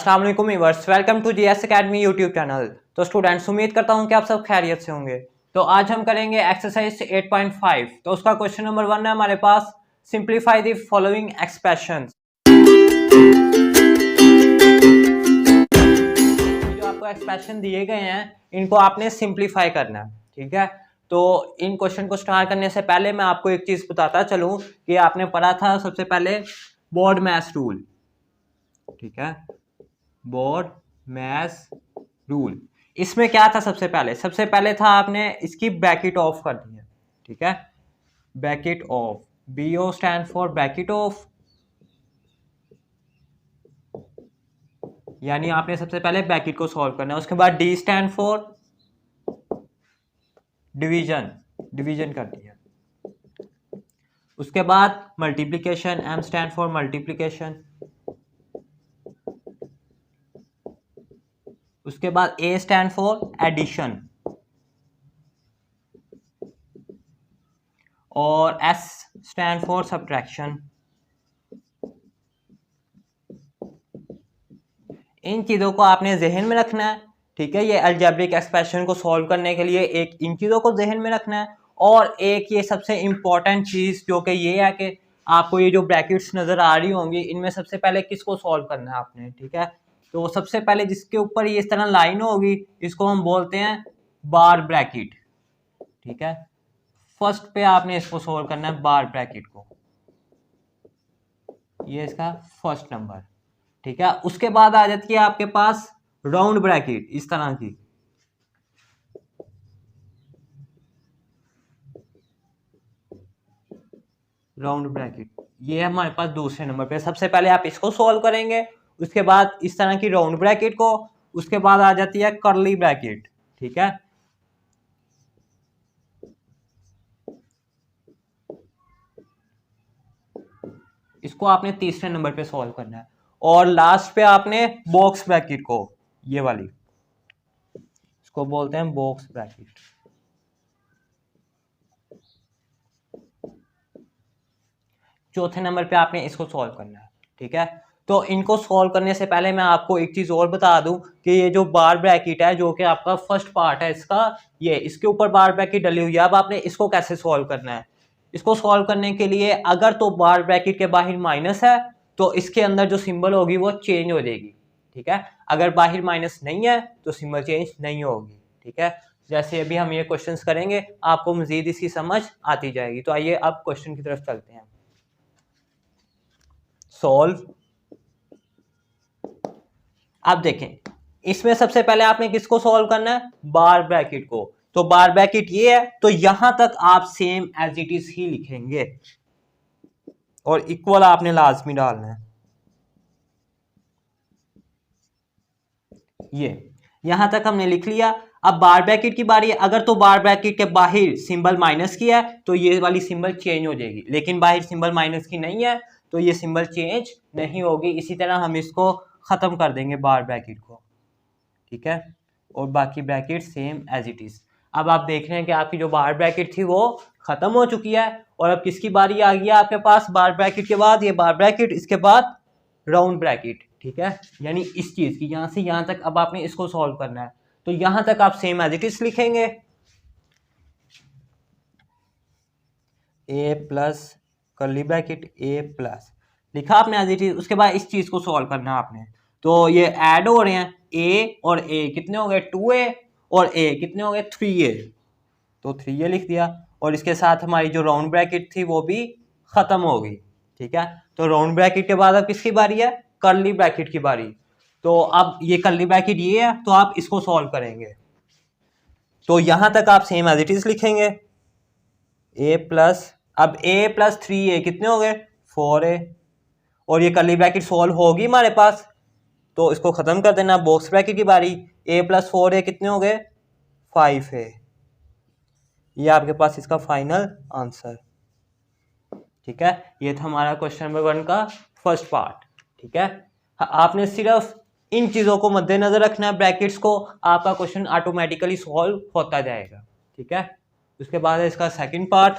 अस्सलाम वालेकुम viewers, welcome to GS academy YouTube channel. तो स्टूडेंट्स, उम्मीद करता हूं कि आप सब खैरियत से होंगे। तो आज हम करेंगे एक्सरसाइज 8.5। तो उसका क्वेश्चन नंबर 1 है हमारे पास, सिंप्लीफाई द फॉलोइंग एक्सप्रेशंस। जो आपको एक्सप्रेशन दिए गए हैं इनको आपने सिंप्लीफाई करना है, ठीक है। तो इन क्वेश्चन को स्टार्ट करने से पहले मैं आपको एक चीज बताता चलूं कि आपने पढ़ा था सबसे पहले बोर्ड मैथ रूल, ठीक है। बोर्ड मैथ रूल, इसमें क्या था? सबसे पहले था आपने इसकी ब्रैकेट ऑफ कर दी है, ठीक है। Bracket of, BO stand for bracket of, यानी आपने सबसे पहले ब्रैकेट को सॉल्व करना है। उसके बाद D stand for division, division कर दिया। उसके बाद multiplication, M stand for multiplication. उसके बाद A स्टैंड फॉर एडिशन और S स्टैंड फॉर सब्ट्रैक्शन। इन चीज़ों को आपने जहन में रखना है, ठीक है। ये अलजेब्रिक एक्सप्रेशन को सॉल्व करने के लिए एक इन चीज़ों को जहन में रखना है, और एक ये सबसे इंपॉर्टेंट चीज़ जो कि ये है कि आपको ये जो ब्रैकेट्स नज़र आ रही होंगी इनमें सबसे पहले किसको सॉल्व करना है आपने, ठीक है। तो सबसे पहले जिसके ऊपर ये इस तरह लाइन होगी इसको हम बोलते हैं बार ब्रैकेट, ठीक है। फर्स्ट पे आपने इसको सॉल्व करना है, बार ब्रैकेट को, ये इसका फर्स्ट नंबर, ठीक है। उसके बाद आ जाती है आपके पास राउंड ब्रैकेट, इस तरह की, राउंड ब्रैकेट, ये है हमारे पास दूसरे नंबर पे। सबसे पहले आप इसको सॉल्व करेंगे, उसके बाद इस तरह की राउंड ब्रैकेट को, उसके बाद आ जाती है कर्ली ब्रैकेट, ठीक है। इसको आपने तीसरे नंबर पे सॉल्व करना है, और लास्ट पे आपने बॉक्स ब्रैकेट को, ये वाली, इसको बोलते हैं बॉक्स ब्रैकेट। चौथे नंबर पे आपने इसको सॉल्व करना है, ठीक है। तो इनको सॉल्व करने से पहले मैं आपको एक चीज और बता दूं कि ये जो बार ब्रैकेट है जो कि आपका फर्स्ट पार्ट है इसका, ये इसके ऊपर बार ब्रैकेट डली हुई है। अब आपने इसको कैसे सॉल्व करना है? इसको सॉल्व करने के लिए अगर तो बार ब्रैकेट के बाहर माइनस है तो इसके अंदर जो सिंबल होगी वो चेंज हो जाएगी, ठीक है। अगर बाहर माइनस नहीं है तो सिंबल चेंज नहीं होगी, ठीक है। जैसे अभी हम ये क्वेश्चंस करेंगे आपको मजीद इसकी समझ आती जाएगी। तो आइए अब क्वेश्चन की तरफ चलते हैं। सॉल्व, अब देखें इसमें सबसे पहले आपने किसको सॉल्व करना है? बार ब्रैकेट को। तो बार ब्रैकेट ये है तो यहां तक आप सेम एज इट इज ही लिखेंगे और इक्वल आपने लाजमी डालना है। ये यहां तक हमने लिख लिया। अब बार ब्रैकेट की बारी है। अगर तो बार ब्रैकेट के बाहर सिंबल माइनस की है तो ये वाली सिंबल चेंज हो जाएगी, लेकिन बाहर सिंबल माइनस की नहीं है तो ये सिंबल चेंज नहीं होगी। इसी तरह हम इसको खत्म कर देंगे बार ब्रैकेट को, ठीक है। और बाकी bracket same as it is. अब आप देख रहे हैं कि आपकी जो बार ब्रैकेट थी वो खत्म हो चुकी है, और अब किसकी बारी आ गई है आपके पास? बार ब्रैकेट के बाद ये बार ब्रैकेट, इसके बाद राउंड ब्रैकेट, ठीक है। यानी इस चीज की यहां से यहां तक अब आपने इसको सॉल्व करना है। तो यहां तक आप सेम एज इट इज लिखेंगे, ए प्लस कर्ली ब्रैकेट, ए प्लस लिखा आपने एज इट इज। उसके बाद इस चीज को सॉल्व करना है आपने। तो ये ऐड हो रहे हैं, ए और ए कितने हो गए? 2a, और a कितने हो गए? 3a। तो 3a लिख दिया, और इसके साथ हमारी जो राउंड ब्रैकेट थी वो भी खत्म हो गई, ठीक है। तो राउंड ब्रैकेट के बाद अब किसकी बारी है? कर्ली ब्रैकेट की बारी। तो अब ये कर्ली ब्रैकेट ये है तो आप इसको सॉल्व करेंगे। तो यहां तक आप सेम एज इट इज लिखेंगे, ए प्लस, अब a प्लस 3a कितने हो गए? 4a। और ये कर्ली ब्रैकेट सॉल्व होगी हमारे पास तो इसको खत्म कर देना। बॉक्स ब्रैकेट की बारी, a प्लस 4a कितने हो गए? 5a। ये आपके पास इसका फाइनल आंसर, ठीक है। ये था हमारा क्वेश्चन नंबर 1 का फर्स्ट पार्ट, ठीक है। आपने सिर्फ इन चीजों को मद्देनजर रखना है, ब्रैकेट्स को, आपका क्वेश्चन ऑटोमेटिकली सॉल्व होता जाएगा, ठीक है। उसके बाद है इसका सेकंड पार्ट।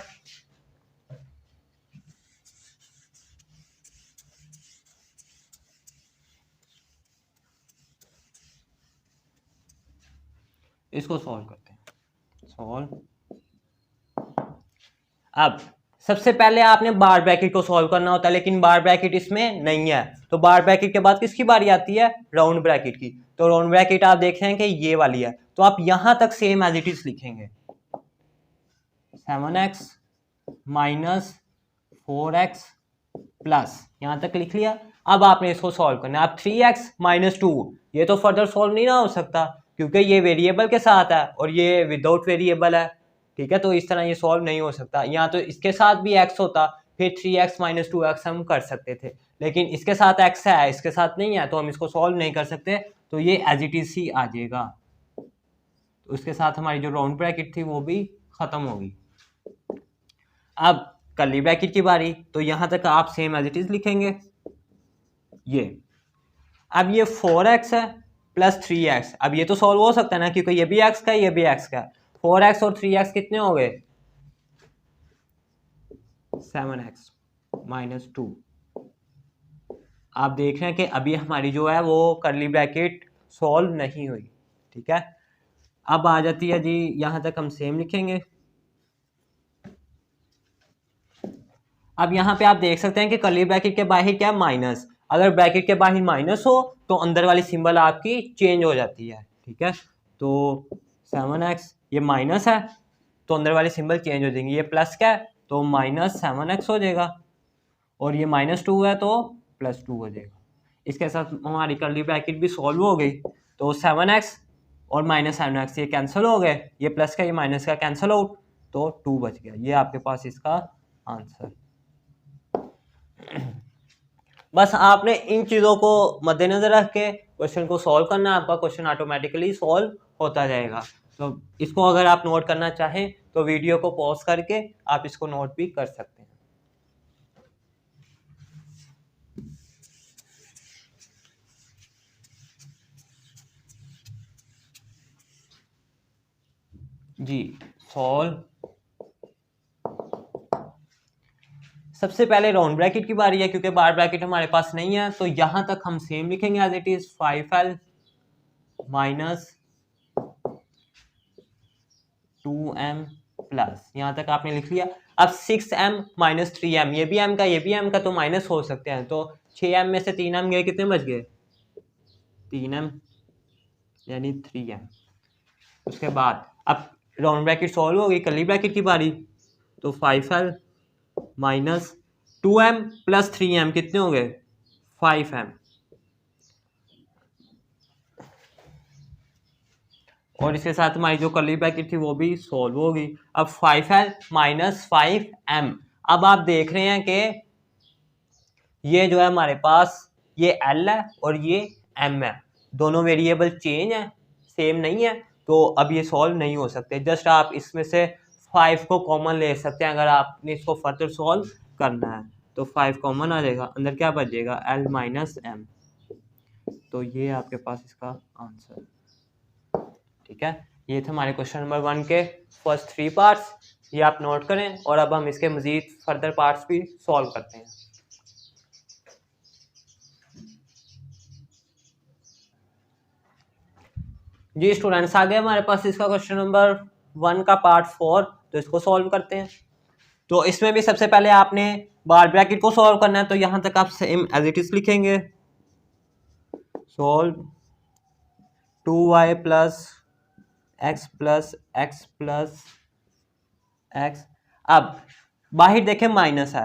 इसको सॉल्व करते हैं। सॉल्व। अब सबसे पहले आपने बार ब्रैकेट को सॉल्व करना होता है, लेकिन बार ब्रैकेट इसमें नहीं है, तो बार ब्रैकेट के बाद किसकी बारी आती है? राउंड ब्रैकेट की। तो राउंड ब्रैकेट आप देख रहे हैं कि ये वाली है, तो आप यहां तक सेम एज इट इज लिखेंगे, 7x माइनस 4x प्लस, यहां तक लिख लिया। अब आपने इसको सॉल्व करना है। अब 3x माइनस 2, ये तो फर्दर सॉल्व नहीं ना हो सकता, क्योंकि ये वेरिएबल के साथ है और ये विदाउट वेरिएबल है, ठीक है, तो इस तरह ये सॉल्व नहीं हो सकता। यहाँ तो इसके साथ भी x होता, फिर 3x माइनस 2x हम कर सकते थे, लेकिन इसके साथ x है, इसके साथ नहीं है, तो हम इसको सॉल्व नहीं कर सकते, तो ये एज इट इज ही आ जाएगा। तो उसके साथ हमारी जो राउंड ब्रैकेट थी वो भी खत्म होगी। अब कर्ली ब्रैकेट की बारी, तो यहां तक आप सेम एज इट इज लिखेंगे ये। अब ये 4x है प्लस 3x, अब ये तो सॉल्व हो सकता है ना, क्योंकि ये भी x का है, ये भी x का है। 4x और 3x कितने हो गए? 7x minus 2। आप देख रहे हैं कि अभी हमारी जो है वो कर्ली ब्रैकेट सॉल्व नहीं हुई, ठीक है। अब आ जाती है जी, यहां तक हम सेम लिखेंगे। अब यहाँ पे आप देख सकते हैं कि कर्ली ब्रैकेट के बाहर क्या है? माइनस। अगर ब्रैकेट के बाहर माइनस हो तो अंदर वाली सिंबल आपकी चेंज हो जाती है, ठीक है। तो 7x ये माइनस है तो अंदर वाली सिंबल चेंज हो जाएंगी, ये प्लस क्या है तो माइनस 7x हो जाएगा, और ये -2 है तो +2 हो जाएगा। इसके साथ हमारी कर्ली ब्रैकेट भी सॉल्व हो गई। तो 7x और -7x ये कैंसिल हो गए, ये प्लस का ये माइनस का कैंसिल आउट, तो 2 बच गया। ये आपके पास इसका आंसर। बस आपने इन चीज़ों को मद्देनजर रख के क्वेश्चन को सॉल्व करना है, आपका क्वेश्चन ऑटोमेटिकली सॉल्व होता जाएगा। तो इसको अगर आप नोट करना चाहें तो वीडियो को पॉज करके आप इसको नोट भी कर सकते हैं। जी सॉल्व। सबसे पहले राउंड ब्रैकेट की बारी है, क्योंकि बार ब्रैकेट हमारे पास नहीं है, तो यहां तक हम सेम लिखेंगे as it is, 5l minus 2m plus, यहां तक आपने लिख लिया। अब 6m माइनस 3m, ये भी m का ये भी m का, तो माइनस हो सकते हैं, तो 6m में से 3m गए, कितने बच गए? 3m यानी 3m। उसके बाद अब राउंड ब्रैकेट सॉल्व हो गई, कर्ली ब्रैकेट की बारी, तो 5l minus 2m plus 3m कितने हो गए? 5m, और इसके साथ हमारी जो कर्ली ब्रैकेट थी वो भी सॉल्व हो गई। अब 5l माइनस 5m, अब आप देख रहे हैं कि ये जो है हमारे पास ये l है और ये m है, दोनों वेरिएबल चेंज है, सेम नहीं है, तो अब ये सॉल्व नहीं हो सकते। जस्ट आप इसमें से 5 को कॉमन ले सकते हैं अगर आपने इसको फर्दर सॉल्व करना है, तो 5 कॉमन आ जाएगा, अंदर क्या बच जाएगा? l minus m। तो ये आपके पास इसका आंसर, ठीक है। ये थे हमारे क्वेश्चन नंबर 1 के फर्स्ट 3 पार्ट्स, ये आप नोट करें, और अब हम इसके मजीद फर्दर पार्ट्स भी सॉल्व करते हैं। जी स्टूडेंट्स, आ गए हमारे पास इसका क्वेश्चन नंबर 1 का पार्ट 4, तो इसको सॉल्व करते हैं। तो इसमें भी सबसे पहले आपने बार ब्रैकेट को सॉल्व करना है, तो यहां तक आप सेम एज इट इज लिखेंगे, solve 2y plus x plus x plus x। अब बाहर देखें माइनस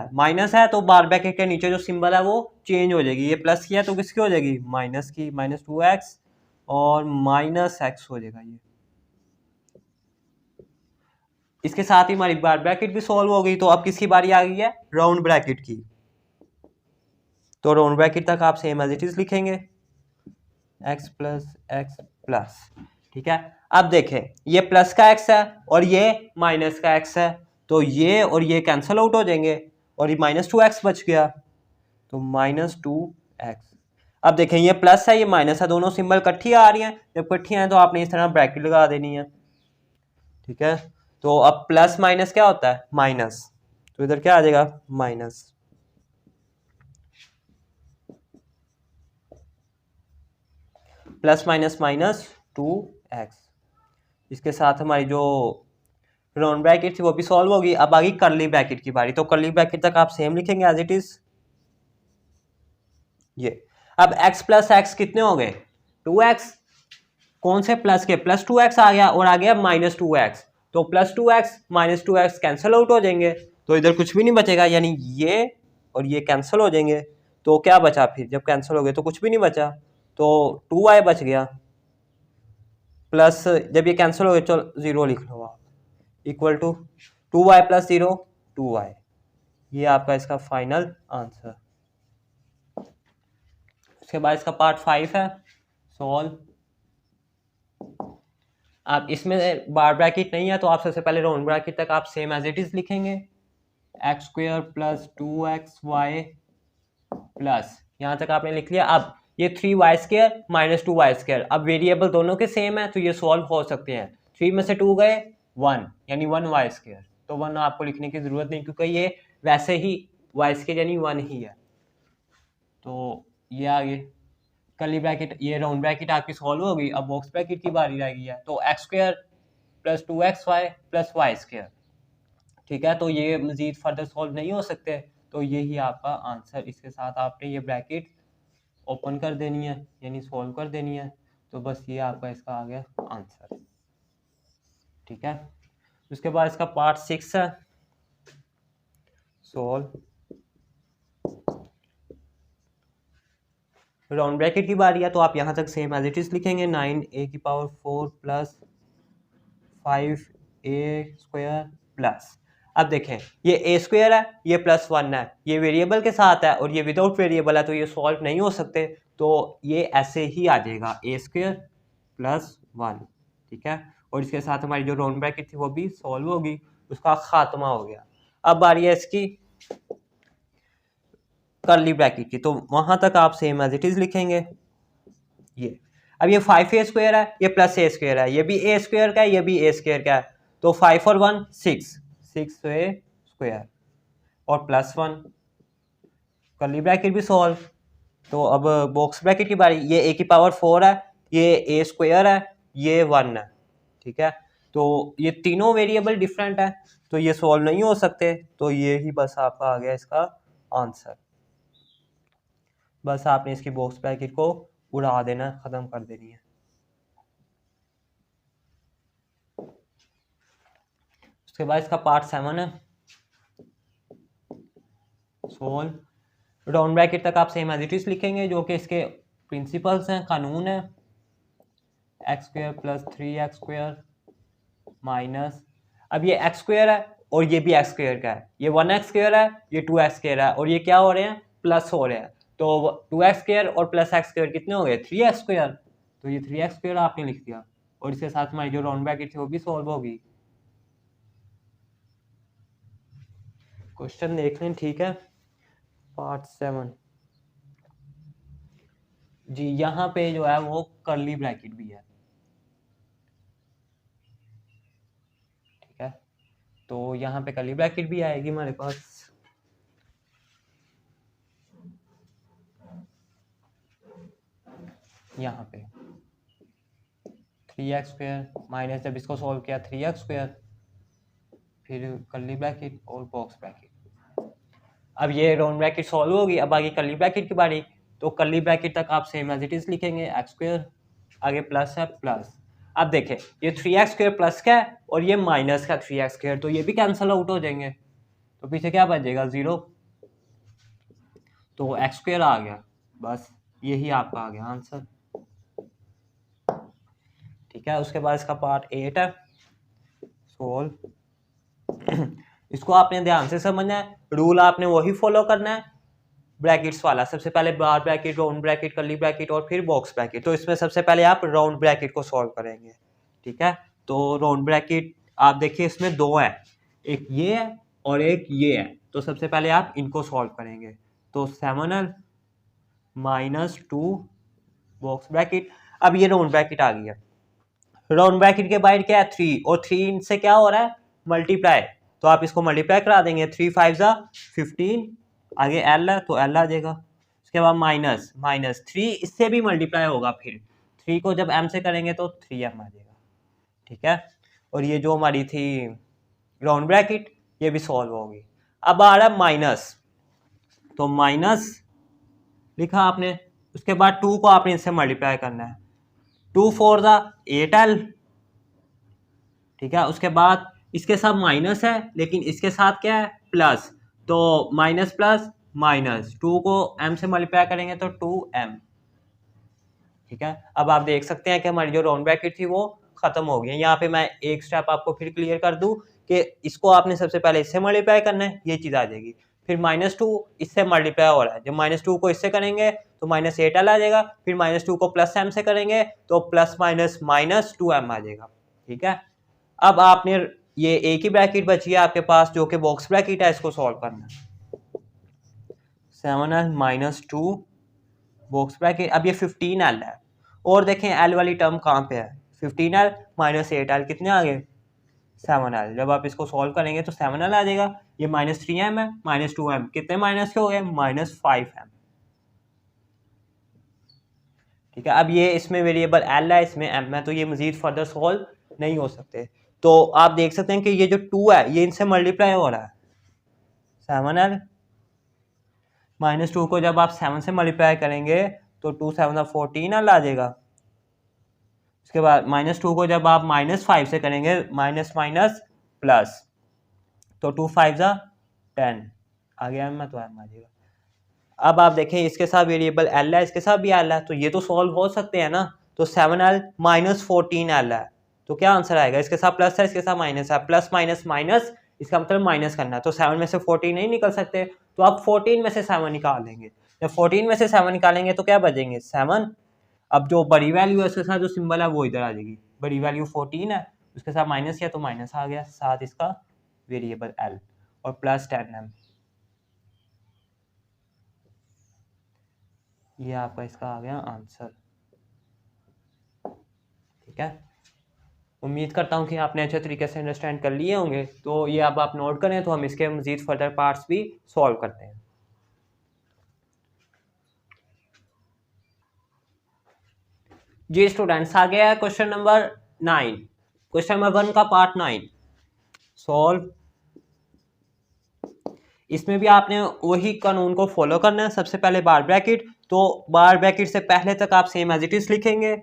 है तो बार ब्रैकेट के नीचे जो सिंबल है वो चेंज हो जाएगी, ये प्लस की है तो किसकी हो जाएगी? माइनस की, -2x और -x हो जाएगा ये। इसके साथ ही हमारी बार ब्रैकेट भी सॉल्व हो गई, तो अब किसकी बारी आ गई है? राउंड ब्रैकेट की। तो राउंड ब्रैकेट तक आप सेम एज इट इज लिखेंगे, x प्लस x प्लस, ठीक है। अब देखें ये प्लस का x है और ये माइनस का x है, तो ये और ये कैंसिल आउट हो जाएंगे और ये -2x बच गया, तो -2x। अब देखें ये प्लस है ये माइनस है, दोनों सिंबल इकट्ठी आ रही हैं, जब इकट्ठी हैं तो आपने इस तरह ब्रैकेट लगा देनी है, ठीक है। तो अब प्लस माइनस क्या होता है? माइनस, तो इधर क्या आ जाएगा? Minus, plus minus minus 2x, इसके साथ हमारी जो राउंड ब्रैकेट थी वो भी सॉल्व होगी। अब आगे कर्ली ब्रैकेट की बारी, तो कर्ली ब्रैकेट तक आप सेम लिखेंगे एज इट इज ये। अब x प्लस एक्स कितने हो गए 2x, कौन से प्लस के प्लस 2x आ गया और आ गया माइनस 2x, तो plus 2x minus 2x cancel out हो जाएंगे, तो इधर कुछ भी नहीं बचेगा, यानी ये और ये कैंसिल हो जाएंगे। तो क्या बचा फिर, जब कैंसिल हो गए तो कुछ भी नहीं बचा, तो 2y बच गया प्लस, जब ये कैंसिल हो गए चलो 0 लिख लो आप, equal to 2y plus 0 2y। ये आपका इसका फाइनल आंसर। उसके बाद इसका पार्ट 5 है सॉल्व। आप इसमें बार ब्रैकेट नहीं है तो आप सबसे पहले राउंड ब्रैकेट तक आप सेम एज इट इज लिखेंगे, x square plus 2xy plus, यहाँ तक आपने लिख लिया। अब ये 3y square minus 2y square, अब वेरिएबल दोनों के सेम है तो ये सॉल्व हो सकते हैं। 3 में से 2 गए 1, यानी 1y स्क्वायर, तो 1 आपको लिखने की जरूरत नहीं क्योंकि ये वैसे ही y स्क्वायर यानी 1 ही है। तो ये आगे कर्ली ब्रैकेट, ये राउंड ब्रैकेट आपकी सॉल्व होगी। अब बॉक्स ब्रैकेट की बारी रह गई है, तो x square plus 2xy plus y square, ठीक है, तो ये मजीद फर्दर सॉल्व नहीं हो सकते, तो यही आपका आंसर। इसके साथ आपने ये ब्रैकेट ओपन कर देनी है यानी सॉल्व कर देनी है, तो बस ये आपका इसका आ गया आंसर, ठीक है। उसके बाद इसका पार्ट 6 है सॉल्व। राउंड ब्रैकेट की बारी है, तो आप यहाँ तक सेम एज इट इज लिखेंगे, 9a⁴ plus 5a square plus. अब देखें ये a स्क्वायर है, ये प्लस 1 है, ये वेरिएबल के साथ है और ये विदाउट वेरिएबल है, तो ये सॉल्व नहीं हो सकते, तो ये ऐसे ही आ जाएगा a स्क्वायर प्लस 1, ठीक है। और इसके साथ हमारी जो राउंड ब्रैकेट थी वो भी सॉल्व होगी, उसका खात्मा हो गया। अब बारी है इसकी कर्ली ब्रैकेट की, तो वहां तक आप सेम एज इट इज लिखेंगे ये। अब ये 5a स्क्वायर है, ये प्लस a स्क्वायर है, ये भी a स्क्वायर का है, ये भी a स्क्वायर का है, तो 5 और 1 6a स्क्वायर और प्लस 1, कर्ली ब्रैकेट भी सॉल्व। तो अब बॉक्स ब्रैकेट की बारी, ये a⁴ है, ये a स्क्वायर है, ये 1 है, ठीक है। तो ये तीनों वेरिएबल डिफरेंट है, तो ये सॉल्व नहीं हो सकते, तो ये ही बस आपका आ गया इसका आंसर। बस आपने इसकी बॉक्स ब्रैकेट को उड़ा देना, खत्म कर देनी है। उसके बाद इसका पार्ट 7 है सॉल्व। राउंड ब्रैकेट तक आप सेम एज इट इज लिखेंगे, जो कि इसके प्रिंसिपल्स हैं, कानून है, x square plus 3x square minus, अब ये एक्स स्क्वायर है और ये भी एक्स स्क्वायर का है, ये 1x स्क्वायर है, ये 2x स्क्वायर है, और ये क्या हो रहे हैं प्लस हो रहे हैं, तो 2x स्क्वायर और प्लस x स्क्वायर कितने हो गए 3x स्क्वायर, तो ये 3x स्क्वायर आपने लिख दिया, और इसके साथ हमारी जो राउंड ब्रैकेट थी वो भी सॉल्व होगी। क्वेश्चन देख लें, ठीक है। पार्ट 7 जी, यहाँ पे जो है वो कर्ली ब्रैकेट भी है, ठीक है, तो यहाँ पे कर्ली ब्रैकेट भी आएगी हमारे पास। यहाँ पे 3x स्क्वायर माइनस, जब इसको सॉल्व किया 3x स्क्वायर, फिर कर्ली ब्रैकेट और बॉक्स ब्रैकेट। अब ये राउंड ब्रैकेट सॉल्व होगी, अब आगे कर्ली ब्रैकेट की बारी, तो कर्ली ब्रैकेट तक आप सेम एज इट इज लिखेंगे, एक्स स्क्वायर, आगे प्लस है प्लस। अब देखें ये 3x स्क्वायर प्लस का है और ये माइनस का 3x स्क्वायर, तो ये भी कैंसिल आउट हो जाएंगे, तो पीछे क्या बचेगा 0, तो एक्स स्क्वायर आ गया, बस यही आपका आ गया आंसर, ठीक है। उसके बाद इसका पार्ट 8 है सोल्व। इसको आपने ध्यान से समझना है, रूल आपने वही फॉलो करना है, ब्रैकेट्स वाला, सबसे पहले बार bracket, round bracket, curly bracket और फिर बॉक्स ब्रैकेट, तो इसमें सबसे पहले आप राउंड ब्रैकेट को सॉल्व करेंगे, ठीक है। तो राउंड ब्रैकेट आप देखिए इसमें दो है, एक ये है और एक ये है, तो सबसे पहले आप इनको सॉल्व करेंगे, तो 7l माइनस 2 बॉक्स ब्रैकेट। अब ये राउंड ब्रैकेट आ गया, राउंड ब्रैकेट के बाहर क्या है 3, और 3 से क्या हो रहा है मल्टीप्लाई, तो आप इसको मल्टीप्लाई करा देंगे, 3 5 जा 15, आगे l है तो l आ जाएगा। उसके बाद माइनस माइनस 3 इससे भी मल्टीप्लाई होगा, फिर 3 को जब m से करेंगे तो 3m आ जाएगा, ठीक है। और ये जो हमारी थी राउंड ब्रैकेट ये भी सॉल्व होगी। अब आ रहा है माइनस, तो माइनस लिखा आपने, उसके बाद 2 को आपने इससे मल्टीप्लाई करना है, 2 4 ज़ा 8l, ठीक है। उसके बाद इसके साथ माइनस है लेकिन इसके साथ क्या है प्लस, तो माइनस प्लस माइनस, 2 को m से मल्टीप्लाई करेंगे तो 2m, ठीक है। अब आप देख सकते हैं कि हमारी जो राउंड ब्रैकेट थी वो खत्म हो गई है। यहाँ पे मैं एक स्टेप आपको फिर क्लियर कर दूं कि इसको आपने सबसे पहले इससे मल्टीप्लाई करना है, ये चीज़ आ जाएगी, फिर -2 इससे मल्टीप्लाई हो रहा है, जब -2 को इससे करेंगे तो -8l आ जाएगा, फिर -2 को प्लस m से करेंगे तो प्लस माइनस माइनस 2m आ जाएगा, ठीक है। अब आपने ये एक ही ब्रैकेट बची है आपके पास जो कि बॉक्स ब्रैकेट है, इसको सॉल्व करना है। 7l - 2 बॉक्स ब्रैकेट, अब ये 15l है, और देखें l वाली टर्म कहाँ पे है, 15l - 8l कितने आ गए 7l। जब आप इसको सॉल्व करेंगे तो 7l आ जाएगा, ये -3m है, -2m कितने माइनस के हो गए -5m, ठीक है। अब ये इसमें वेरिएबल l है, इसमें m है, तो ये मजीद फर्दर सॉल्व नहीं हो सकते। तो आप देख सकते हैं कि ये जो 2 है ये इनसे मल्टीप्लाई हो रहा है, 7l -2 को जब आप 7 से मल्टीप्लाई करेंगे तो 2 7 14l आ जाएगा। उसके बाद -2 को जब आप -5 से करेंगे, माइनस माइनस प्लस, तो 2 5 10 आ गया, मैं तो m आ जाएगा। अब आप देखें इसके साथ वेरिएबल l है, इसके साथ भी l है, तो ये तो सॉल्व हो सकते हैं ना, तो 7l - 14l है, तो क्या आंसर आएगा, इसके साथ प्लस है इसके साथ माइनस है, प्लस माइनस माइनस, इसका मतलब माइनस करना है, तो 7 में से 14 नहीं निकल सकते, तो आप 14 में से 7 निकाल लेंगे, जब 14 में से 7 निकालेंगे तो क्या बचेंगे 7। अब जो बड़ी वैल्यू है उसके साथ जो सिंबल है वो इधर आ जाएगी, बड़ी वैल्यू 14 है, उसके साथ माइनस किया तो माइनस आ गया, साथ इसका वेरिएबल l और प्लस 10m, ये आपका इसका आ गया आंसर, ठीक है। उम्मीद करता हूँ कि आपने अच्छे तरीके से अंडरस्टैंड कर लिए होंगे। तो ये अब आप नोट करें तो हम इसके मजीद फर्दर पार्ट्स भी सॉल्व करते हैं। जी स्टूडेंट्स, आ गया है क्वेश्चन नंबर 9, क्वेश्चन नंबर 1 का पार्ट 9 सॉल्व। इसमें भी आपने वही कानून को फॉलो करना है, सबसे पहले बार ब्रैकेट, तो बार ब्रैकेट से पहले तक आप सेम एज इट इज लिखेंगे,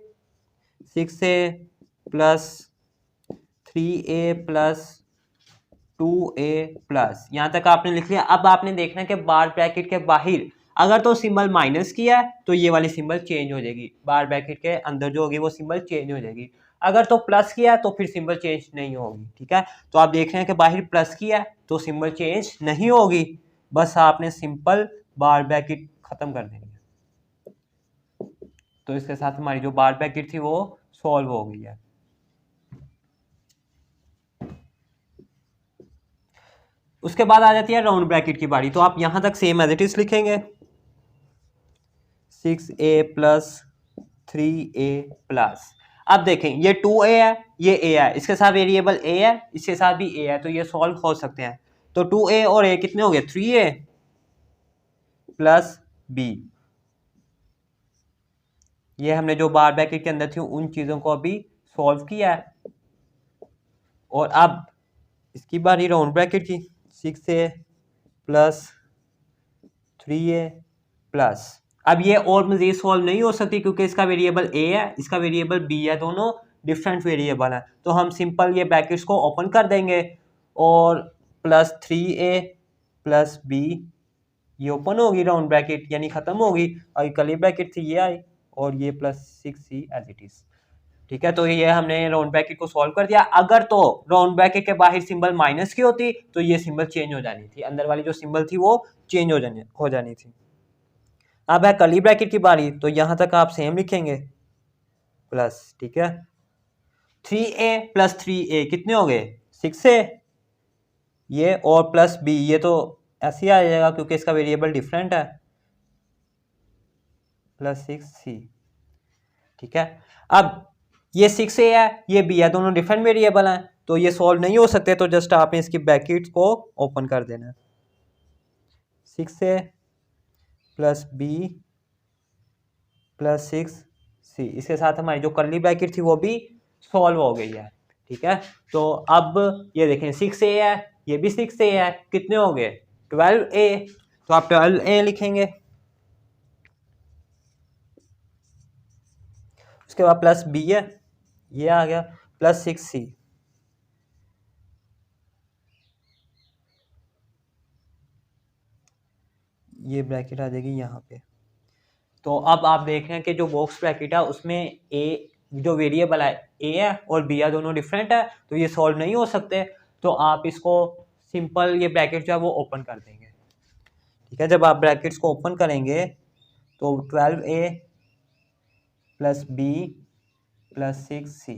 6a plus 3a plus 2a plus, यहाँ तक आपने लिख लिया। अब आपने देखना है कि बार ब्रैकेट के बाहर अगर तो सिंबल माइनस किया है तो ये वाली सिंबल चेंज हो जाएगी, बार ब्रैकेट के अंदर जो होगी वो सिंबल चेंज हो जाएगी, अगर तो प्लस किया है तो फिर सिंबल चेंज नहीं होगी, ठीक है। तो आप देख रहे हैं कि बाहर प्लस किया है तो सिंबल चेंज नहीं होगी, बस आपने सिंपल बार ब्रैकेट खत्म कर देनी है। तो इसके साथ हमारी जो बार ब्रैकेट थी वो सॉल्व हो गई है। उसके बाद आ जाती है राउंड ब्रैकेट की बारी, तो आप यहां तक सेम एज इट इज लिखेंगे, 6a प्लस 3a प्लस। अब देखें ये 2a है ये a है, इसके साथ वेरिएबल a है इसके साथ भी a है, तो ये सॉल्व हो सकते हैं। तो 2a और a कितने हो गए 3a प्लस b, ये हमने जो बार ब्रैकेट के अंदर थी उन चीजों को अभी सॉल्व किया है। और अब इसकी बारी राउंड ब्रैकेट की, 6a प्लस 3a प्लस। अब ये और मजीद सॉल्व नहीं हो सकती क्योंकि इसका वेरिएबल a है इसका वेरिएबल b है, दोनों डिफरेंट वेरिएबल है, तो हम सिंपल ये ब्रैकेट्स को ओपन कर देंगे और प्लस 3a प्लस b, ये ओपन होगी राउंड ब्रैकेट यानी खत्म होगी, और कर्ली ब्रैकेट थी ये आई, और ये plus 6c as it is, ठीक है। तो ये हमने राउंड ब्रैकेट को सॉल्व कर दिया। अगर तो राउंड ब्रैकेट के बाहर सिंबल माइनस की होती तो ये सिंबल चेंज हो जानी थी, अंदर वाली जो सिंबल थी वो चेंज हो जानी थी। अब है कर्ली ब्रैकेट की बारी, तो यहां तक आप सेम लिखेंगे प्लस, ठीक है। 3a प्लस 3a कितने हो गए 6a, ये और प्लस b, ये तो ऐसे ही आ जाएगा क्योंकि इसका वेरिएबल डिफरेंट है, प्लस 6c, ठीक है। अब ये 6a है ये b है, दोनों डिफरेंट वेरिएबल हैं तो ये सॉल्व नहीं हो सकते, तो जस्ट आपने इसकी ब्रैकेट को ओपन कर देना है, 6a plus b plus 6c, इसके साथ हमारी जो कर्ली ब्रैकेट थी वो भी सॉल्व हो गई है। ठीक है। तो अब ये देखें 6a है, ये भी 6a है, कितने हो गए 12a, तो आप 12a लिखेंगे। उसके बाद प्लस b है, ये आ गया प्लस 6c, ये ब्रैकेट आ जाएगी यहाँ पे। तो अब आप देख रहे हैं कि जो बॉक्स ब्रैकेट है उसमें ए जो वेरिएबल है ए है और बी है, दोनों डिफरेंट है, तो ये सॉल्व नहीं हो सकते। तो आप इसको सिंपल ये ब्रैकेट जो है वो ओपन कर देंगे। ठीक है, जब आप ब्रैकेट्स को ओपन करेंगे तो 12a plus B plus 6c,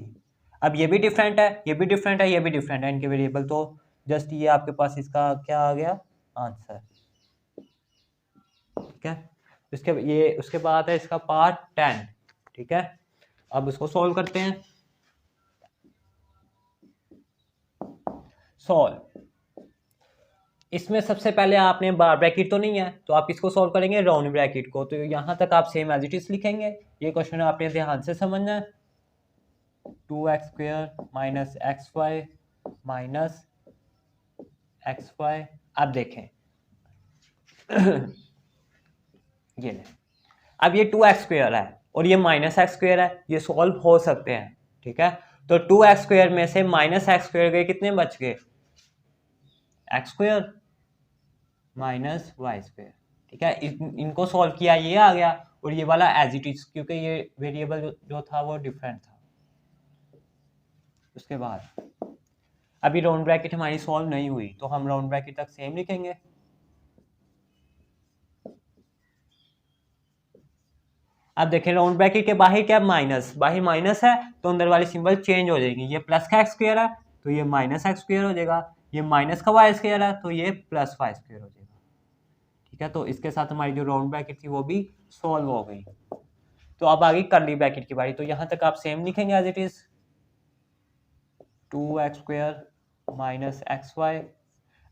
अब ये भी डिफरेंट है, ये भी डिफरेंट है, ये भी डिफरेंट है इनके वेरिएबल, तो जस्ट ये आपके पास इसका क्या आ गया आंसर। ठीक है, उसके बाद है इसका पार्ट 10। ठीक है, अब इसको सॉल्व करते हैं। सॉल्व, इसमें सबसे पहले आपने बार ब्रैकेट तो नहीं है तो आप इसको सॉल्व करेंगे राउंड ब्रैकेट को, तो यहाँ तक आप सेम एज इट इज लिखेंगे। ये क्वेश्चन आपने ध्यान से समझना है। 2x² minus XY minus XY, अब देखें ये ले, अब ये 2x² है और ये माइनस x² है, ये सॉल्व हो सकते हैं। ठीक है, तो 2x² में से माइनस x² गए, कितने बच गए x² माइनस y²। ठीक है, इनको सॉल्व किया, ये आ गया, और ये वाला एज इट इज, क्योंकि ये वेरिएबल जो था वो डिफरेंट था। उसके बाद अभी राउंड ब्रैकेट हमारी सॉल्व नहीं हुई तो हम राउंड ब्रैकेट तक सेम लिखेंगे। अब देखें राउंड ब्रैकेट के बाहर क्या माइनस, बाहर माइनस है तो अंदर वाली सिंबल चेंज हो जाएगी, ये प्लस का x² है तो ये माइनस x² हो जाएगा, ये माइनस का y² है तो ये प्लस y² हो जाएगा। ठीक है, तो इसके साथ हमारी जो राउंड ब्रैकेट थी वो भी सॉल्व हो गई। तो अब आ गई कर्ली ब्रैकेट की बारी, तो यहां तक आप सेम लिखेंगे as it is 2x² minus XY।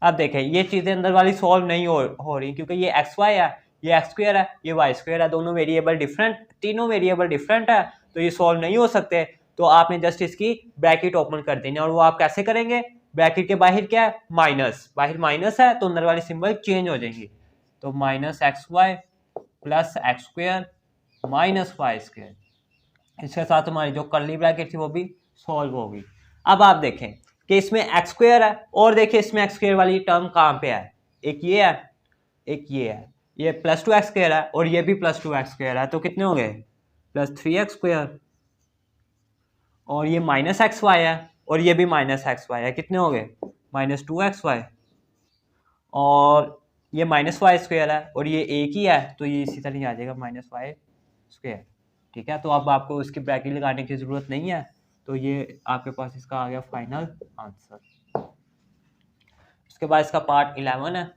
अब देखें ये चीजें अंदर वाली सॉल्व नहीं हो रही, क्योंकि ये XY है, ये x² है, ये y² है, दोनों वेरिएबल डिफरेंट, तीनों वेरिएबल डिफरेंट है, तो ये सॉल्व नहीं हो सकते। तो आपने जस्ट इसकी ब्रैकेट ओपन कर देनी, और वो आप कैसे करेंगे, ब्रैकेट के बाहर क्या है माइनस, बाहर माइनस है तो अंदर वाली सिंबल चेंज हो जाएंगी, तो minus XY plus x² minus y²। इसके साथ हमारी जो कर्ली ब्रैकेट थी वो भी सॉल्व होगी। अब आप देखें कि इसमें x² है, और देखिए इसमें x² वाली टर्म कहाँ पे है, एक ये है, एक ये है, ये प्लस 2x² है और ये भी प्लस 2x² है, तो कितने हो गए प्लस 3x², और ये माइनस XY है और ये भी माइनस XY है, कितने हो गए माइनस 2XY, और ये माइनस y² है और ये एक ही है तो ये इसी तरह आ जाएगा माइनस y²। ठीक है, तो अब आपको इसकी ब्रैकेट लगाने की जरूरत नहीं है, तो ये आपके पास इसका आ गया फाइनल आंसर। उसके बाद इसका पार्ट 11 है,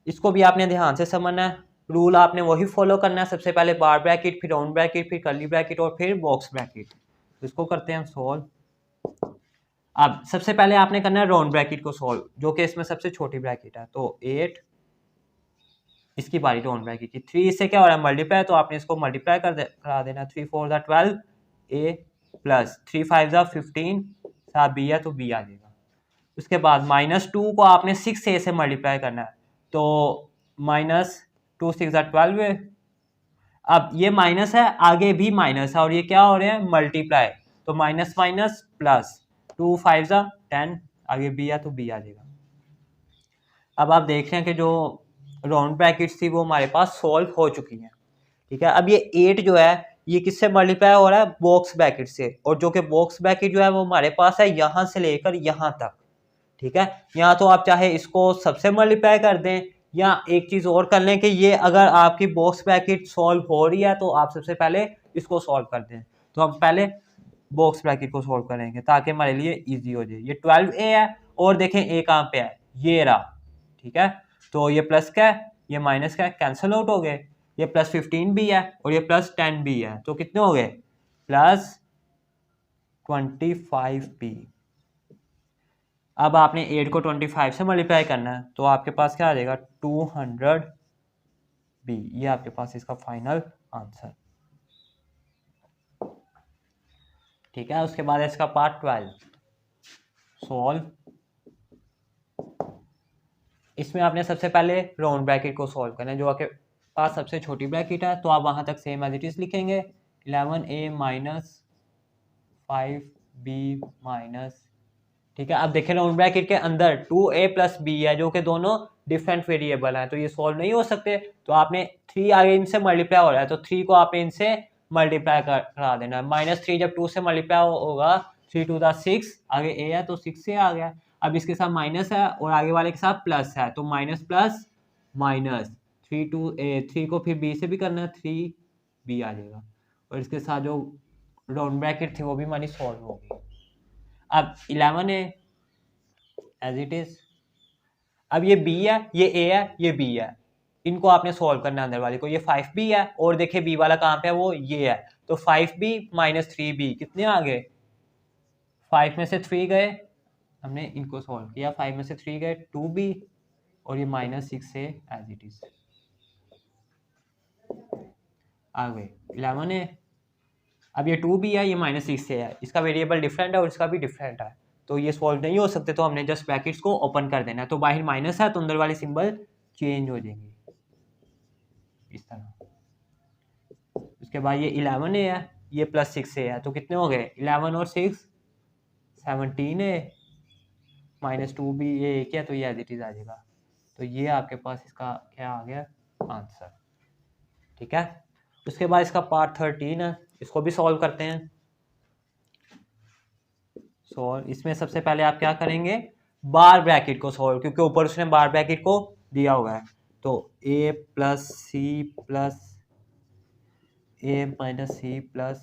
इसको भी आपने ध्यान से समझना है। रूल आपने वही फॉलो करना है, सबसे पहले बार ब्रैकेट, फिर राउंड ब्रैकेट, फिर कर्ली ब्रैकेट और फिर बॉक्स ब्रैकेट। तो इसको करते हैं हम सॉल्व। अब सबसे पहले आपने करना है राउंड ब्रैकेट को सॉल्व, जो कि इसमें सबसे छोटी ब्रैकेट है, तो 8, इसकी बारी राउंड ब्रैकेट की, 3 इससे क्या हो रहा है मल्टीप्लाई, तो आपने इसको मल्टीप्लाई करा देना, 3 4 12 a प्लस 3 5 15, साथ b है तो b आ जाएगा। उसके बाद -2 को आपने 6a से मल्टीप्लाई करना है, तो -2 6 12। अब ये माइनस है, आगे भी माइनस है, और ये क्या हो रहे हैं मल्टीप्लाई, तो माइनस माइनस प्लस, 2 5 10, आगे b है तो b आ जाएगा। अब आप देख रहे हैं कि जो राउंड ब्रैकेट्स थी वो हमारे पास सॉल्व हो चुकी हैं। ठीक है, अब ये 8 जो है ये किससे मल्टीप्लाई हो रहा है बॉक्स ब्रैकेट से, और जो कि बॉक्स ब्रैकेट जो है वो हमारे पास है यहाँ से लेकर यहाँ तक। ठीक है, यहाँ तो आप चाहे इसको सबसे मल्टीप्लाई कर दें, या एक चीज और कर लें कि ये अगर आपकी बॉक्स ब्रैकेट सॉल्व हो रही है तो आप सबसे पहले इसको सॉल्व कर दें। तो हम पहले बॉक्स ब्रैकेट को सॉल्व करेंगे ताकि हमारे लिए इजी हो जाए। ये 12a है और देखें a कहाँ पे है, ये रहा। ठीक है, तो ये प्लस का है, ये माइनस का है, कैंसिल आउट हो गए, ये प्लस 15 भी है और ये प्लस 10 भी है, तो कितने हो गए प्लस 25p। अब आपने 8 को 25 से मल्टीप्लाई करना है, तो आपके पास क्या आ जाएगा 200b, ये आपके पास इसका फाइनल आंसर। ठीक है, उसके बाद इसका पार्ट 12। सॉल्व। इसमें आपने सबसे पहले राउंड ब्रैकेट को सॉल्व करना है, जो आपके पास सबसे छोटी ब्रैकेट है तो आप वहां तक सेम एज इट इज लिखेंगे 11a माइनस 5b माइनस, ठीक है। अब देखें राउंड ब्रैकेट के अंदर 2a प्लस b है जो कि दोनों डिफरेंट वेरिएबल हैं, तो ये सॉल्व नहीं हो सकते। तो आपने 3 आगे इनसे मल्टीप्लाई हो रहा है तो 3 को आपने इनसे मल्टीप्लाई करा देना है। -3 जब 2 से मल्टीप्लाई होगा 3 टू द 6, आगे a है तो 6 से आ गया। अब इसके साथ माइनस है और आगे वाले के साथ प्लस है तो माइनस प्लस माइनस 3 को फिर b से भी करना है, 3b आ जाएगा। और इसके साथ जो राउंड ब्रैकेट थी वो भी हमारी सॉल्व होगी। अब 11 है एज इट इज। अब ये b है, ये a है, ये b है, इनको आपने सॉल्व करना है अंदर वाले को। ये 5b है और देखिए b वाला कहाँ पे है, वो ये है। तो 5b माइनस 3b कितने आ गए, 5 में से 3 गए, हमने इनको सॉल्व किया, 5 में से 3 गए 2b और ये -6 से एज इट इज आ गए 11 है। अब ये 2b है, ये -6 से है, इसका वेरिएबल डिफरेंट है और इसका भी डिफरेंट है, तो ये सॉल्व नहीं हो सकते। तो हमने जस्ट ब्रैकेट्स को ओपन कर देना है। तो बाहर माइनस है तो अंदर वाले सिंबल चेंज हो जाएंगे इस तरह। उसके बाद ये 11 है, ये +6 से है, तो कितने हो गए 11 और 6 17 है, -2b ये एक है तो ये एज इट इज आ जाएगा। तो ये आपके पास इसका क्या आ गया आंसर, ठीक है। उसके बाद इसका पार्ट 13 है, इसको भी सॉल्व करते हैं। सॉल्व, इसमें सबसे पहले आप क्या करेंगे, बार ब्रैकेट को सॉल्व, क्योंकि ऊपर उसने बार ब्रैकेट को दिया हुआ है। तो a plus c plus a minus c plus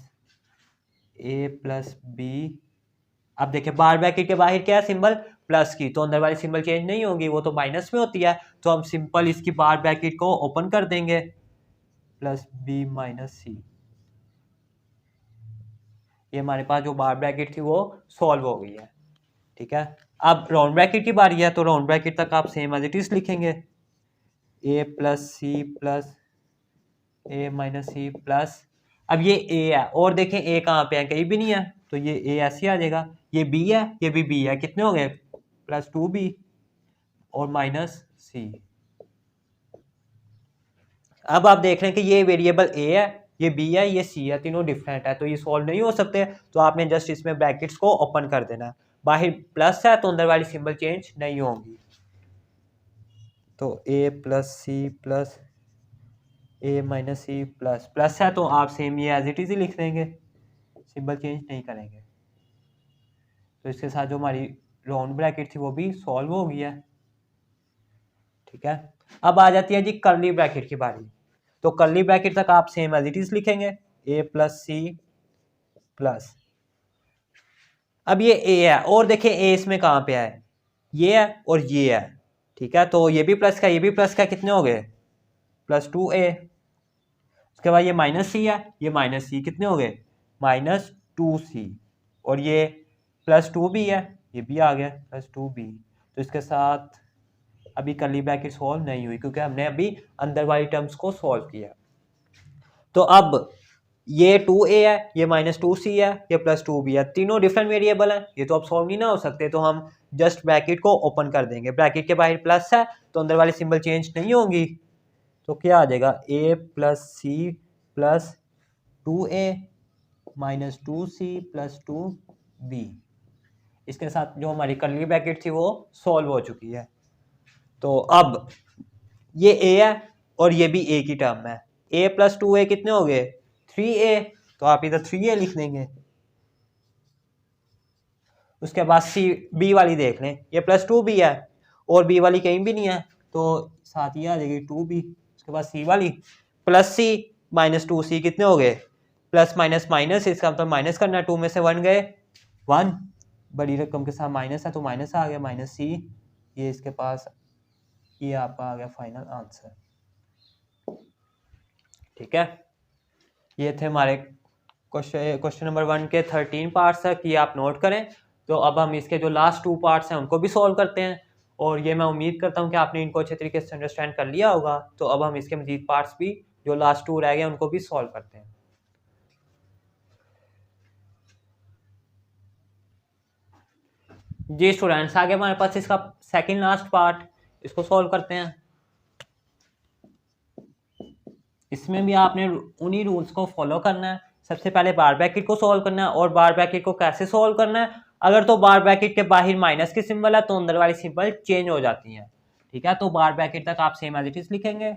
a plus b. अब देखिए बार ब्रैकेट के बाहर क्या है सिंबल प्लस की, तो अंदर वाली सिंबल चेंज नहीं होगी, वो तो माइनस में होती है। तो हम सिंपल इसकी बार ब्रैकेट को ओपन कर देंगे, प्लस बी माइनस सी। ये हमारे पास जो बार ब्रैकेट थी वो सॉल्व हो गई है, ठीक है। अब राउंड ब्रैकेट की बारी है, तो राउंड ब्रैकेट तक आप सेम एज इट इज लिखेंगे, a plus c plus a minus c plus, अब ये a है और देखें a कहाँ पे है, कहीं भी नहीं है, तो ये a ऐसे आ जाएगा। ये b है, ये भी b है, कितने हो गए +2b और -c। अब आप देख रहे हैं कि ये वेरिएबल a है, ये b है, ये c है, तीनों डिफरेंट है, तो ये सॉल्व नहीं हो सकते। तो आपने जस्ट इसमें ब्रैकेट्स को ओपन कर देना है। बाहर प्लस है तो अंदर वाली सिंबल चेंज नहीं होंगी। तो a plus c plus a minus c plus plus है तो आप सेम ये एज इट इज ही लिख देंगे, सिंबल चेंज नहीं करेंगे। तो इसके साथ जो हमारी राउंड ब्रैकेट थी वो भी सॉल्व हो गई है, ठीक है। अब आ जाती है जी कर्ली ब्रैकेट की बारी। तो कर्ली ब्रैकेट तक आप सेम एज इट इज लिखेंगे, a प्लस सी प्लस, अब ये a है और देखिए a इसमें कहाँ पे है, ये है और ये है, ठीक है। तो ये भी प्लस का, ये भी प्लस का, कितने हो गए +2a। उसके बाद ये -c है, ये -c, कितने हो गए -2c। और ये +2b है, ये भी आ गया +2b। तो इसके साथ अभी कर्ली ब्रैकेट सॉल्व नहीं हुई क्योंकि हमने अभी अंदर वाली टर्म्स को सॉल्व किया। तो अब ये 2a है, ये -2c है, ये +2b है, तीनों डिफरेंट वेरिएबल हैं, ये तो अब सॉल्व नहीं ना हो सकते। तो हम जस्ट ब्रैकेट को ओपन कर देंगे, ब्रैकेट के बाहर प्लस है तो अंदर वाली सिंबल चेंज नहीं होंगी। तो क्या आ जाएगा a plus c plus 2a minus 2c plus 2b। इसके साथ जो हमारी कर्ली ब्रैकेट थी वो सॉल्व हो चुकी है। तो अब ये a है और ये भी a की टर्म है, a प्लस 2a कितने हो गए 3a, तो आप इधर 3a लिख देंगे। उसके बाद सी b वाली देख लें, ये +2b है और b वाली कहीं भी नहीं है, तो साथ ही आ जाएगी 2b। उसके बाद c वाली प्लस c -2c कितने हो गए प्लस माइनस माइनस, इसका मतलब माइनस करना, 2 में से 1 गए 1, बड़ी रकम के साथ माइनस है तो माइनस आ गया -c। ये इसके पास ये आपका आ गया फाइनल आंसर, ठीक है। ये थे हमारे क्वेश्चन नंबर 1 के 13 पार्ट्स तक, ये आप नोट करें। तो अब हम इसके जो लास्ट 2 पार्ट्स हैं उनको भी सॉल्व करते हैं, और ये मैं उम्मीद करता हूँ कि आपने इनको अच्छे तरीके से अंडरस्टैंड कर लिया होगा। तो अब हम इसके मजीद पार्ट्स भी जो लास्ट 2 रह गए उनको भी सॉल्व करते हैं। जी स्टूडेंट्स, आगे हमारे पास इसका सेकंड लास्ट पार्ट, इसको सॉल्व करते हैं। इसमें भी आपने उन्हीं रूल्स को फॉलो करना है। सबसे पहले बार ब्रैकेट को सॉल्व करना है, और बार ब्रैकेट को कैसे सॉल्व करना है, अगर तो बार ब्रैकेट के बाहर माइनस की सिंबल है तो अंदर वाली सिंबल चेंज हो जाती है। ठीक है, तो बार ब्रैकेट तक आप सेम एज इट इज लिखेंगे,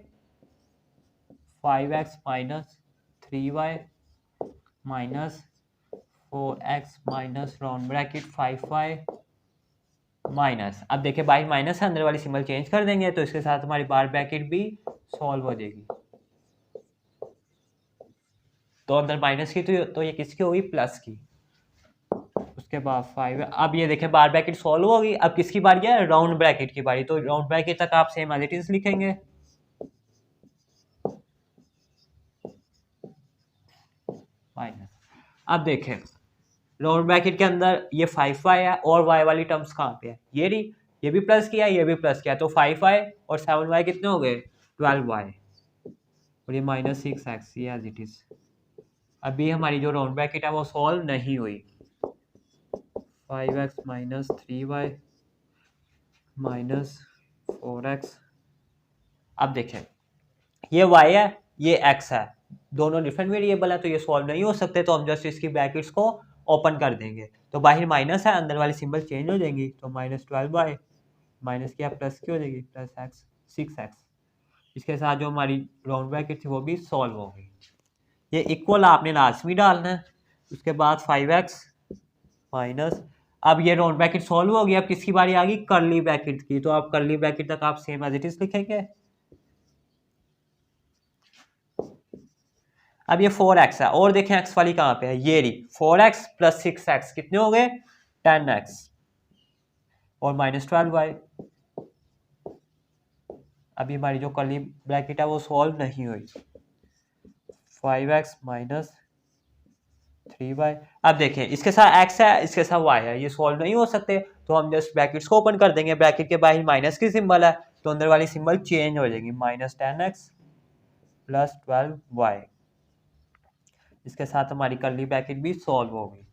5x minus 3y minus 4x minus round bracket 5y minus, अब देखिए बाहर माइनस है, अंदर वाली सिंबल चेंज कर देंगे तो इसके साथ हमारी बार ब्रैकेट भी सॉल्व हो जाएगी। तो अंदर माइनस की तो ये किसकी होगी, प्लस की। उसके बाद 5, अब ये देखें बार ब्रैकेट सॉल्व होगी। अब किसकी बारी है, राउंड ब्रैकेट की बारी। तो राउंड ब्रैकेट तक आप सेम एज इट इज लिखेंगे, माइनस। अब देखें राउंड ब्रैकेट के अंदर ये 5y है, और y वाली टर्म्स कहाँ पे है, ये रही। ये भी प्लस किया, ये भी प्लस किया, तो 5y और 7y कितने हो गए, 12y, और ये माइनस 6x, ये एज इट इज। अभी हमारी जो राउंड ब्रैकेट है वो सॉल्व नहीं हुई। 5x minus 3y minus 4x। अब देखें ये y है, ये x है, दोनों डिफरेंट वेरिएबल है तो ये सॉल्व नहीं हो सकते, तो हम जस्ट इसकी ब्रैकेट्स को ओपन कर देंगे। तो बाहर माइनस है, अंदर वाली सिंबल चेंज हो जाएंगी, तो माइनस 12y माइनस क्या प्लस की हो जाएगी, प्लस x 6x। इसके साथ जो हमारी राउंड ब्रैकेट थी वो भी सॉल्व हो गई। ये इक्वल आपने लास्ट में डालना है। उसके बाद 5x माइनस, अब ये राउंड ब्रैकेट सॉल्व हो गया। अब किसकी बारी आ गई, कर्ली ब्रैकेट की। तो आप कर्ली ब्रैकेट तक आप सेम एज इट इज लिखेंगे। अब ये 4x है, और देखें x वाली कहाँ पे है, ये रही 4x प्लस 6x कितने हो गए, 10x, और माइनस 12y। अभी हमारी जो कर्ली ब्रैकेट है वो सॉल्व नहीं हुई। 5x minus 3y। अब देखें इसके साथ x है, इसके साथ y है, ये सॉल्व नहीं हो सकते, तो हम जस्ट ब्रैकेट्स को ओपन कर देंगे। ब्रैकेट के बाहर माइनस की सिंबल है तो अंदर वाली सिंबल चेंज हो जाएगी, माइनस 10x प्लस 12y। इसके साथ हमारी कर्ली ब्रैकेट भी सॉल्व हो गई।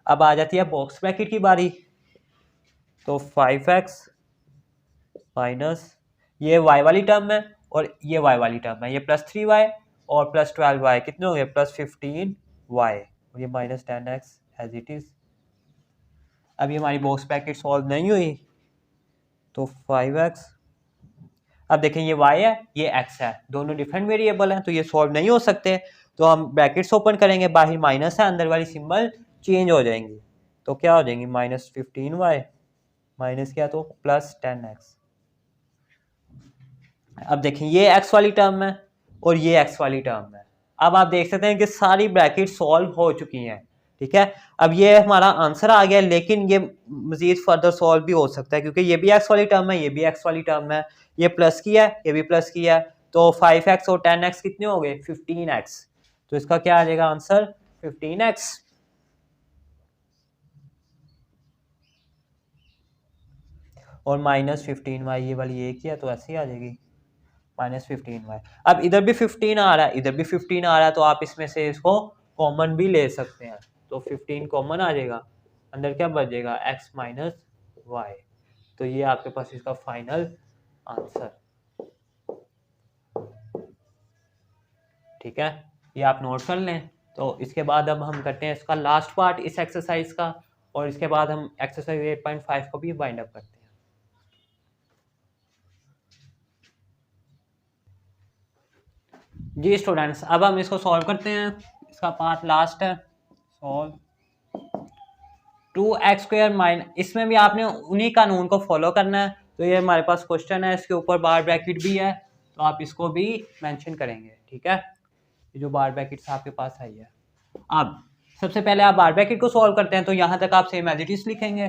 अब आ जाती है बॉक्स ब्रैकेट की बारी। तो 5x माइनस, ये y वाली टर्म है और ये y वाली टर्म है, ये प्लस 3y और प्लस 12y कितने हो गए, प्लस 15y, और ये minus 10x as it is. अभी हमारी बॉक्स ब्रैकेट सॉल्व नहीं हुई, तो 5x, अब देखें ये y है, ये x है, दोनों डिफरेंट वेरिएबल हैं तो ये सॉल्व नहीं हो सकते। तो हम ब्रैकेट्स ओपन करेंगे, बाहर माइनस है, अंदर वाली सिंबल चेंज हो जाएंगी, तो क्या हो जाएंगी, माइनस 15y माइनस क्या, तो प्लस 10x। अब देखें ये x वाली टर्म है और ये x वाली टर्म है। अब आप देख सकते हैं कि सारी ब्रैकेट सॉल्व हो चुकी हैं। ठीक है, अब ये हमारा आंसर आ गया, लेकिन ये मजीद फर्दर सॉल्व भी हो सकता है, क्योंकि ये भी x वाली टर्म है, ये भी x वाली टर्म है, ये प्लस की है, ये भी प्लस की है, तो 5x और 10x कितने हो गए, 15x। तो इसका क्या आ जाएगा आंसर, 15x। और माइनस 15y, ये वाली एक ही है तो ऐसे ही आ जाएगी, माइनस 15y। अब इधर भी 15 आ रहा है, इधर भी 15 आ रहा है, तो आप इसमें से इसको कॉमन भी ले सकते हैं, तो 15 कॉमन आ जाएगा, अंदर क्या बचेगा, x माइनस वाई। तो ये आपके पास इसका फाइनल आंसर। ठीक है, ये आप नोट कर लें। तो इसके बाद अब हम करते हैं इसका लास्ट पार्ट इस एक्सरसाइज का, और इसके बाद हम एक्सरसाइज 8.5 को भी वाइंड अप करते हैं। जी स्टूडेंट्स, अब हम इसको सॉल्व करते हैं। इसका पार्ट लास्ट है, सॉल्व 2x² माइनस, इसमें भी आपने उन्हीं कानून को फॉलो करना है। तो ये हमारे पास क्वेश्चन है, इसके ऊपर बार ब्रैकेट भी है, तो आप इसको भी मेंशन करेंगे। ठीक है, ये जो बार ब्रैकेट आपके पास आई है। अब सबसे पहले आप बार ब्रैकेट को सॉल्व करते हैं, तो यहाँ तक आप सेम एज इट इज लिखेंगे,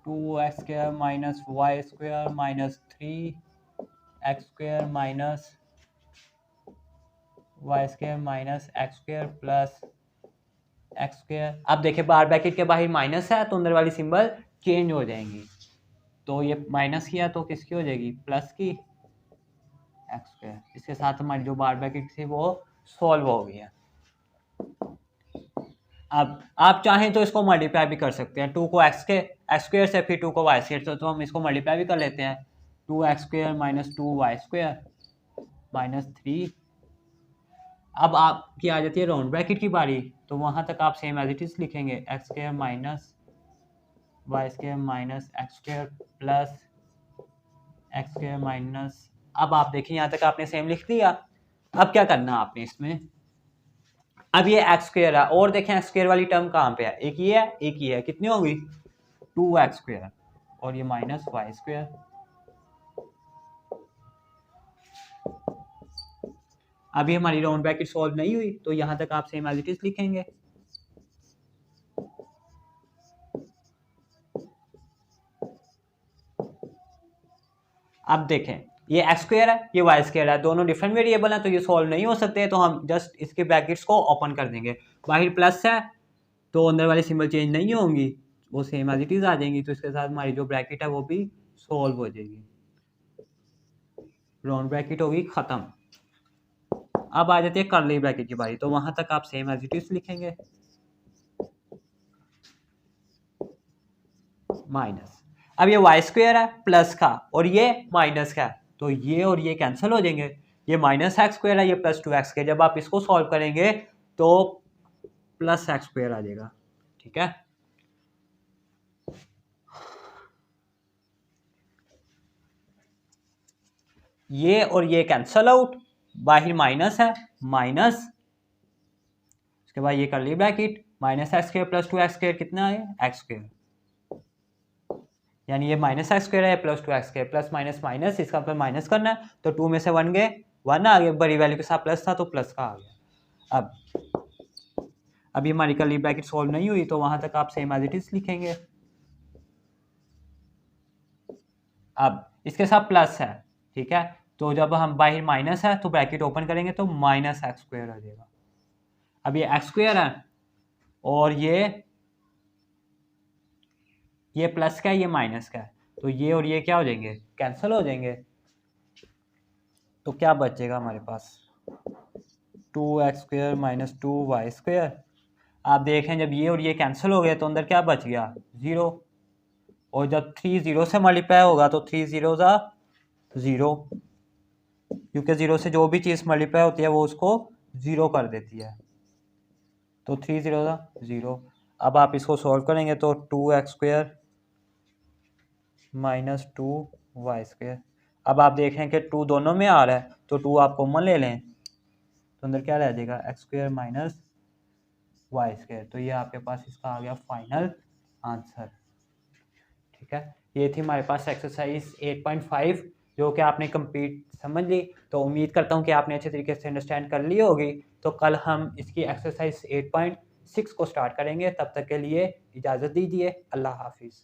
2x² minus y² minus 3x² minus y² minus x² plus x²। अब देखिए बार ब्रैकेट के बाहर माइनस है तो अंदर वाली सिंबल चेंज हो जाएंगी, तो ये माइनस किया तो किसकी हो जाएगी, प्लस की x²। इसके साथ हमारी जो बार ब्रैकेट थी वो सॉल्व हो गई है। अब आप चाहें तो इसको मल्टीप्लाई भी कर सकते हैं, 2 को एक्स स्क्वायर से फिर 2 को वाई स्क्वायर, तो हम इसको मल्टीप्लाई भी कर लेते हैं। 2x square minus 2y square minus 3। अब आपकी आ जाती है राउंड ब्रैकेट की बारी, तो वहां तक आप सेम एज इट इज लिखेंगे, x square minus y square minus x square plus x square minus. अब आप देखिए यहाँ तक आपने सेम लिख दिया। अब क्या करना आपने इसमें, अब ये एक्स स्क्वायर है और देखें एक्स स्क्वायर वाली टर्म कहाँ पे है, एक ही है एक ही है, कितनी होगी 2x स्क्वायर और ये माइनस वाई स्क्वायर। अभी हमारी राउंड ब्रैकेट सॉल्व नहीं हुई, तो यहां तक आप सेम एज इट इज लिखेंगे। अब देखें ये एक्स स्क्वायर है ये वाई स्क्वायर है, दोनों डिफरेंट वेरिएबल हैं तो ये सॉल्व नहीं हो सकते, तो हम जस्ट इसके ब्रैकेट्स को ओपन कर देंगे। बाहर प्लस है तो अंदर वाली सिंबल चेंज नहीं होंगी, वो सेम एज इट इज आ जाएंगी, तो इसके साथ हमारी जो ब्रैकेट है वो भी सॉल्व हो जाएगी, राउंड ब्रैकेट होगी खत्म। अब आ जाती है कर्ली ब्रैकेट की बारी, तो वहां तक आप सेम एज इट इज लिखेंगे माइनस। अब ये वाई स्क्वायर है प्लस का और ये माइनस का है, तो ये और ये कैंसिल हो जाएंगे, ये माइनस एक्स स्क्वायर है ये प्लस 2x स्क्वायर, जब आप इसको सॉल्व करेंगे तो प्लस एक्स स्क्वायर आ जाएगा। ठीक है, ये और ये कैंसिल आउट, बाहर माइनस है माइनस, उसके बाद ये curly bracket minus x square plus 2x square कितना है एक्स स्क्वायर, यानी ये माइनस एक्स स्क्वायर है plus 2x square, plus minus minus, इसका मतलब माइनस करना है, तो 2 में से 1 गए 1 आ गया, बड़ी वैल्यू के साथ प्लस था तो प्लस का आ गया। अब ये हमारी कर्ली ब्रैकेट सॉल्व नहीं हुई, तो वहां तक आप सेम एज इट इज लिखेंगे। अब इसके साथ प्लस है, ठीक है, तो जब हम बाहर माइनस है तो ब्रैकेट ओपन करेंगे तो माइनस एक्स स्क्वायर आ जाएगा। अब ये एक्स स्क्वायर है और ये प्लस का है ये माइनस का है, तो ये और ये क्या हो जाएंगे कैंसिल हो जाएंगे, तो क्या बचेगा हमारे पास 2x square minus 2y square. आप देखें जब ये और ये कैंसिल हो गए तो अंदर क्या बच गया 0, और जब 3 0 से मल्टीप्लाई होगा तो 3 0 ज़ा 0, क्योंकि 0 से जो भी चीज़ मल्टीप्लाई होती है वो उसको 0 कर देती है, तो 3 0 ज़ा 0। अब आप इसको सॉल्व करेंगे तो 2x square minus 2y square. अब आप देखें कि 2 दोनों में आ रहा है तो 2 आप कॉमन ले लें, तो अंदर क्या रह जाएगा x square minus y square, तो ये आपके पास इसका आ गया फाइनल आंसर। ठीक है, ये थी हमारे पास एक्सरसाइज 8.5 जो कि आपने कंप्लीट समझ ली, तो उम्मीद करता हूँ कि आपने अच्छे तरीके से अंडरस्टैंड कर ली होगी। तो कल हम इसकी एक्सरसाइज 8.6 को स्टार्ट करेंगे, तब तक के लिए इजाज़त दीजिए, अल्लाह हाफिज़।